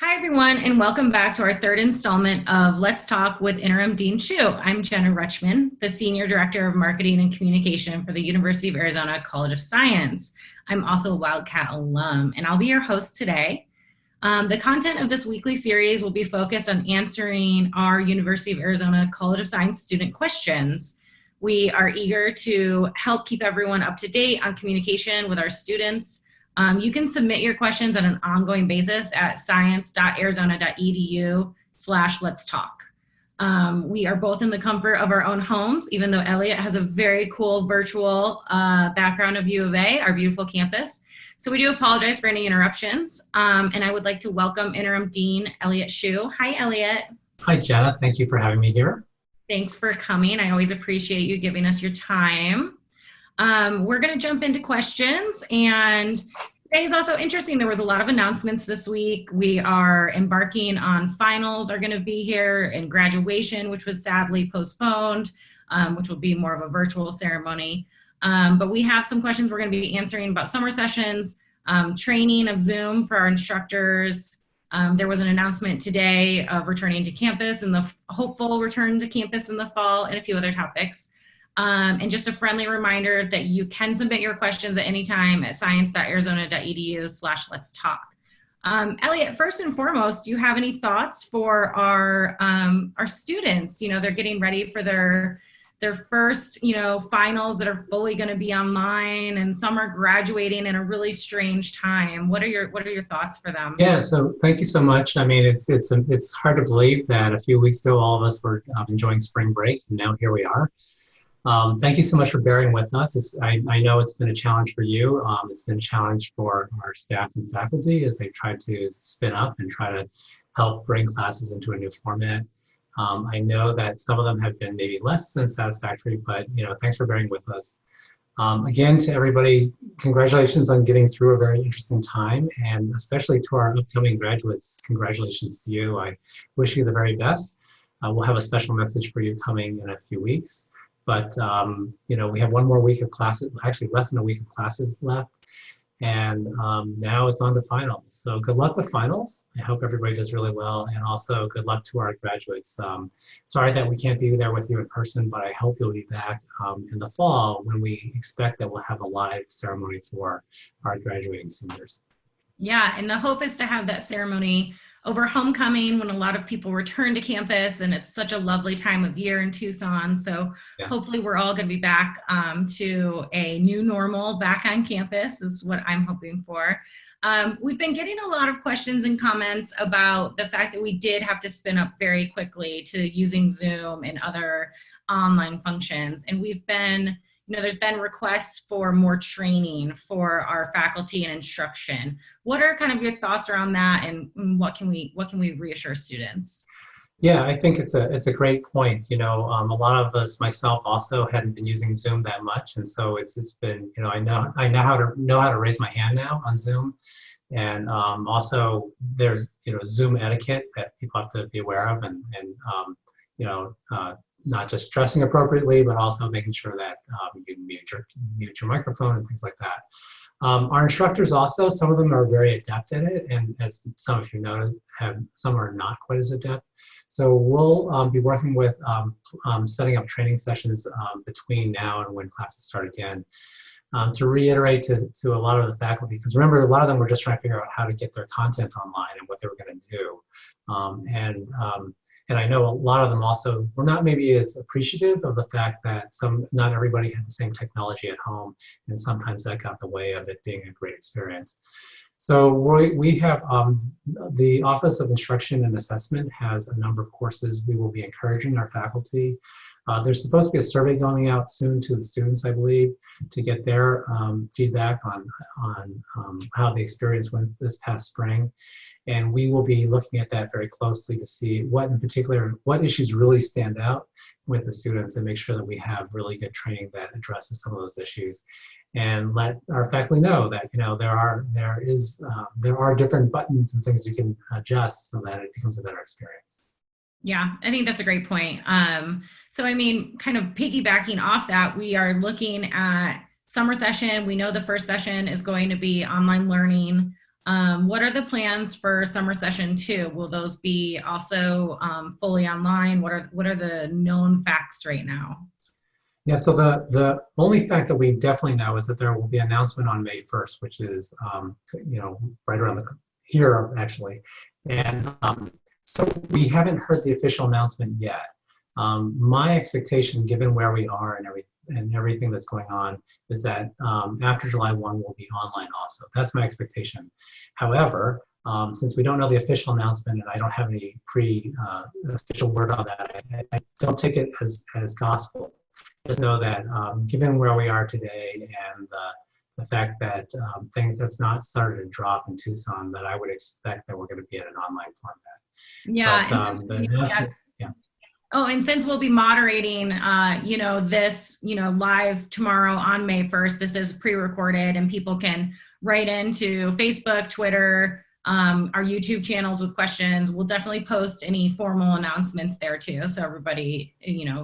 Hi, everyone, and welcome back to our third installment of Let's Talk with Interim Dean Cheu. I'm Jenna Rutschman, the Senior Director of Marketing and Communication for the University of Arizona College of Science. I'm also a Wildcat alum, and I'll be your host today. The content of this weekly series will be focused on answering our University of Arizona College of Science student questions. We are eager to help keep everyone up to date on communication with our students. You can submit your questions on an ongoing basis at science.arizona.edu/let's talk. We are both in the comfort of our own homes, even though Elliot has a very cool virtual background of U of A, our beautiful campus. So we do apologize for any interruptions. And I would like to welcome Interim Dean Elliot Cheu. Hi, Elliot. Hi, Jenna. Thank you for having me here. Thanks for coming. I always appreciate you giving us your time. We're going to jump into questions, and today is also interesting. There was a lot of announcements this week. We are embarking on finals are going to be here, and graduation, which was sadly postponed, which will be more of a virtual ceremony. But we have some questions we're going to be answering about summer sessions, training of Zoom for our instructors. There was an announcement today of returning to campus and the hopeful return to campus in the fall, and a few other topics. And just a friendly reminder that you can submit your questions at any time at science.arizona.edu/let's talk. Elliot, first and foremost, do you have any thoughts for our students? You know, they're getting ready for their first, finals that are fully going to be online, and some are graduating in a really strange time. What are your thoughts for them? Yeah, so thank you so much. I mean, it's hard to believe that a few weeks ago all of us were enjoying spring break, and now here we are. Thank you so much for bearing with us. I know it's been a challenge for you. It's been a challenge for our staff and faculty as they've tried to spin up and try to help bring classes into a new format. I know that some of them have been maybe less than satisfactory, but thanks for bearing with us. Again, to everybody, congratulations on getting through a very interesting time, and especially to our upcoming graduates, congratulations to you. I wish you the very best. We'll have a special message for you coming in a few weeks. But we have one more week of classes, actually less than a week of classes left, and now it's on to finals. So good luck with finals. I hope everybody does really well, and also good luck to our graduates. Sorry that we can't be there with you in person, but I hope you'll be back in the fall when we expect that we'll have a live ceremony for our graduating seniors. Yeah, and the hope is to have that ceremony over homecoming when a lot of people return to campus, and it's such a lovely time of year in Tucson. So yeah. Hopefully we're all going to be back to a new normal back on campus is what I'm hoping for. We've been getting a lot of questions and comments about the fact that we did have to spin up very quickly to using Zoom and other online functions. And we've been there's been requests for more training for our faculty and instruction. What are kind of your thoughts around that, and what can we reassure students? Yeah, I think it's a great point. A lot of us, myself, also hadn't been using Zoom that much, and so it's been I know how to raise my hand now on Zoom, and also there's Zoom etiquette that people have to be aware of, and not just dressing appropriately, but also making sure that you can mute your microphone and things like that. Our instructors also, some of them are very adept at it, and as some of you know, some are not quite as adept. So we'll be working with setting up training sessions between now and when classes start again. To reiterate to a lot of the faculty, because remember, a lot of them were just trying to figure out how to get their content online and what they were going to do. And I know a lot of them also were not maybe as appreciative of the fact that not everybody had the same technology at home, and sometimes that got in the way of it being a great experience. So we have the Office of Instruction and Assessment has a number of courses we will be encouraging our faculty. There's supposed to be a survey going out soon to the students, I believe, to get their feedback on how the experience went this past spring. And we will be looking at that very closely to see what issues really stand out with the students, and make sure that we have really good training that addresses some of those issues, and let our faculty know that there are different buttons and things you can adjust so that it becomes a better experience. Yeah, I think that's a great point. So I mean, kind of piggybacking off that, we are looking at summer session. We know the first session is going to be online learning. What are the plans for summer session 2? Will those be also fully online? What are the known facts right now? Yeah, so the only fact that we definitely know is that there will be an announcement on May 1st, which is right around the here actually, and so we haven't heard the official announcement yet. My expectation, given where we are and everything that's going on, is that after July 1 we'll be online also. That's my expectation. However, since we don't know the official announcement and I don't have any official word on that, I don't take it as gospel. Just know that given where we are today and the fact that things have not started to drop in Tucson, that I would expect that we're going to be at an online format. Yeah, But and since the national, yeah. oh, and since we'll be moderating, this, live tomorrow on May 1st, this is pre-recorded and people can write into Facebook, Twitter, our YouTube channels with questions. We'll definitely post any formal announcements there too. So everybody,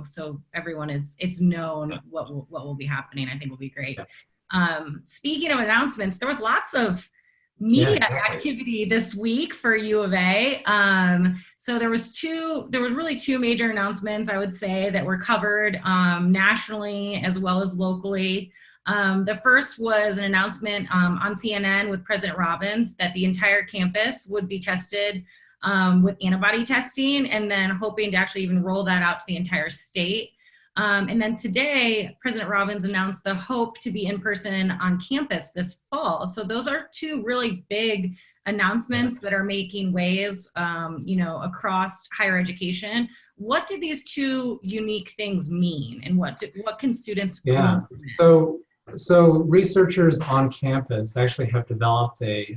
so everyone it's known what will be happening. I think will be great. Speaking of announcements, there was lots of media activity this week for U of A. So there was really two major announcements, I would say, that were covered nationally as well as locally. The first was an announcement on CNN with President Robbins that the entire campus would be tested with antibody testing, and then hoping to actually even roll that out to the entire state. And then today, President Robbins announced the hope to be in person on campus this fall. So those are two really big announcements that are making waves, across higher education. What do these two unique things mean, and what can students? Yeah. So researchers on campus actually have developed a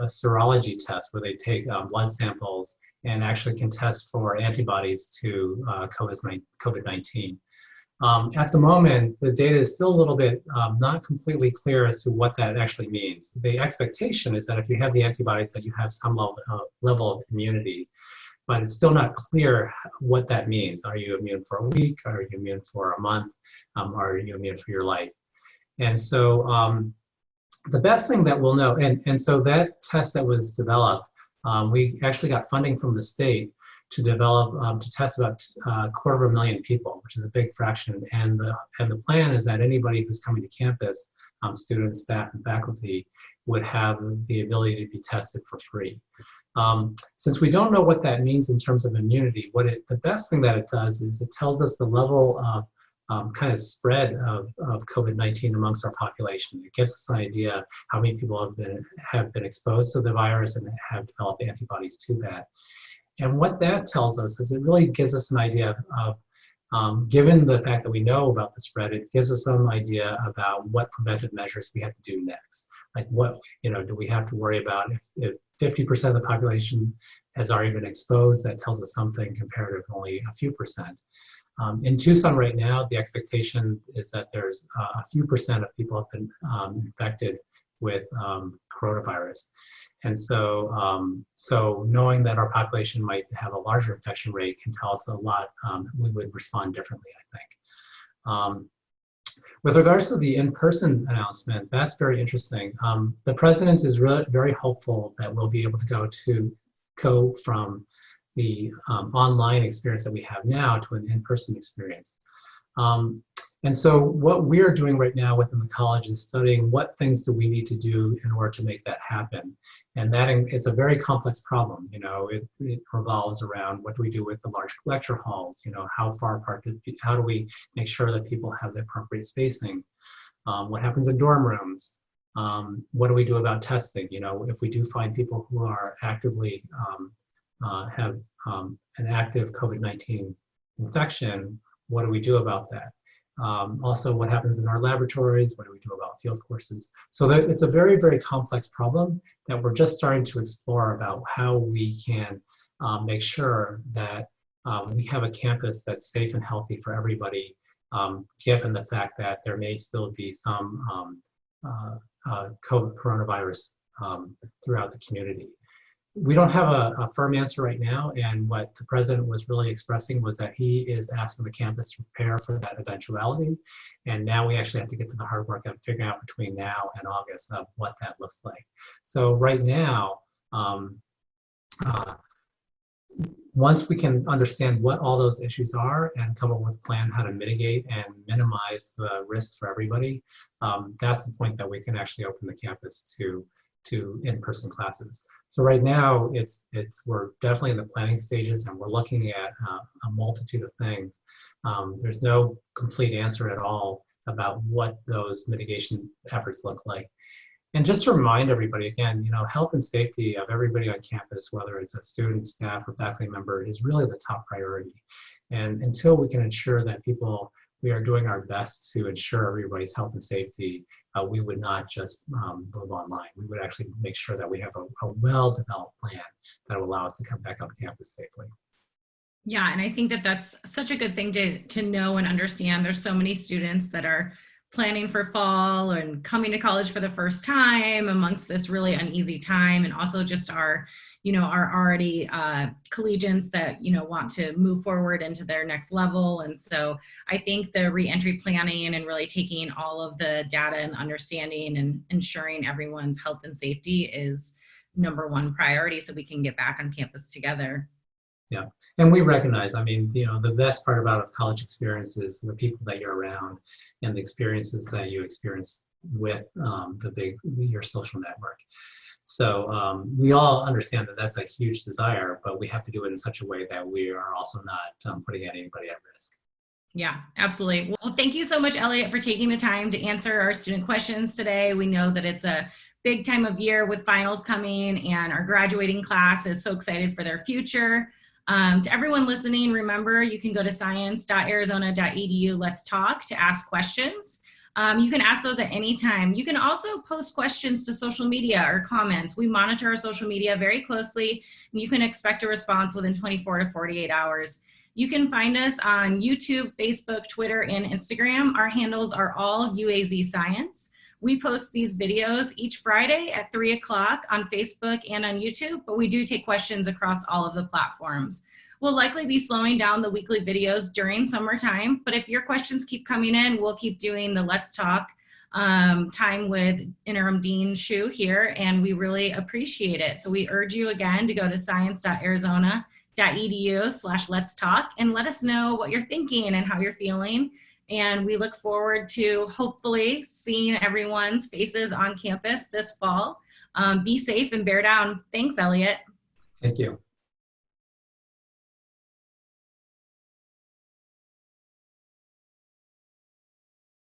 serology test where they take blood samples and actually can test for antibodies to COVID-19. At the moment, the data is still a little bit not completely clear as to what that actually means. The expectation is that if you have the antibodies, that you have some level of immunity, but it's still not clear what that means. Are you immune for a week? Are you immune for a month? Are you immune for your life? And so the best thing that we'll know, and so that test that was developed, we actually got funding from the state to develop, to test about 250,000 people, which is a big fraction. And the plan is that anybody who's coming to campus, students, staff, and faculty, would have the ability to be tested for free. Since we don't know what that means in terms of immunity, the best thing that it does is it tells us the level of kind of spread of COVID-19 amongst our population. It gives us an idea how many people have been exposed to the virus and have developed antibodies to that. And what that tells us is it really gives us an idea of, given the fact that we know about the spread, it gives us some idea about what preventive measures we have to do next. Like what, do we have to worry about if 50% of the population has already been exposed? That tells us something compared to only a few percent. In Tucson right now, the expectation is that there's a few percent of people have been infected with coronavirus. And so, so knowing that our population might have a larger infection rate can tell us a lot. We would respond differently, I think. With regards to the in-person announcement, that's very interesting. The president is very hopeful that we'll be able to go from the online experience that we have now to an in-person experience. And so what we're doing right now within the college is studying what things do we need to do in order to make that happen. And that is a very complex problem. It revolves around what do we do with the large lecture halls, how far apart, how do we make sure that people have the appropriate spacing? What happens in dorm rooms? What do we do about testing? If we do find people who are actively have an active COVID-19 infection, what do we do about that? Also, what happens in our laboratories? What do we do about field courses? So it's a very, very complex problem that we're just starting to explore about how we can make sure that we have a campus that's safe and healthy for everybody, given the fact that there may still be some coronavirus throughout the community. We don't have a firm answer right now, and what the president was really expressing was that he is asking the campus to prepare for that eventuality. And now we actually have to get to the hard work of figuring out between now and August of what that looks like. So right now, uh, once we can understand what all those issues are and come up with a plan how to mitigate and minimize the risks for everybody, that's the point that we can actually open the campus to in-person classes. So right now, we're definitely in the planning stages, and we're looking at a multitude of things. There's no complete answer at all about what those mitigation efforts look like. And just to remind everybody again, health and safety of everybody on campus, whether it's a student, staff, or faculty member, is really the top priority. And until we can ensure that we are doing our best to ensure everybody's health and safety, we would not just move online. We would actually make sure that we have a well-developed plan that will allow us to come back on campus safely. Yeah, and I think that that's such a good thing to know and understand. There's so many students that are planning for fall and coming to college for the first time amongst this really uneasy time, and also just our already collegians that want to move forward into their next level. And so I think the reentry planning and really taking all of the data and understanding and ensuring everyone's health and safety is #1 priority, so we can get back on campus together. Yeah, and we recognize, the best part about a college experience is the people that you're around and the experiences that you experience with your social network. So we all understand that that's a huge desire, but we have to do it in such a way that we are also not putting anybody at risk. Yeah, absolutely. Well, thank you so much, Elliot, for taking the time to answer our student questions today. We know that it's a big time of year with finals coming, and our graduating class is so excited for their future. To everyone listening, remember you can go to science.arizona.edu Let's Talk to ask questions. You can ask those at any time. You can also post questions to social media or comments. We monitor our social media very closely, and you can expect a response within 24 to 48 hours. You can find us on YouTube, Facebook, Twitter, and Instagram. Our handles are all UAZ Science. We post these videos each Friday at 3 o'clock on Facebook and on YouTube, but we do take questions across all of the platforms. We'll likely be slowing down the weekly videos during summertime, but if your questions keep coming in, we'll keep doing the Let's Talk time with Interim Dean Cheu here, and we really appreciate it. So we urge you again to go to science.arizona.edu/Let's Talk and let us know what you're thinking and how you're feeling. And we look forward to hopefully seeing everyone's faces on campus this fall. Be safe and bear down. Thanks, Elliot. Thank you.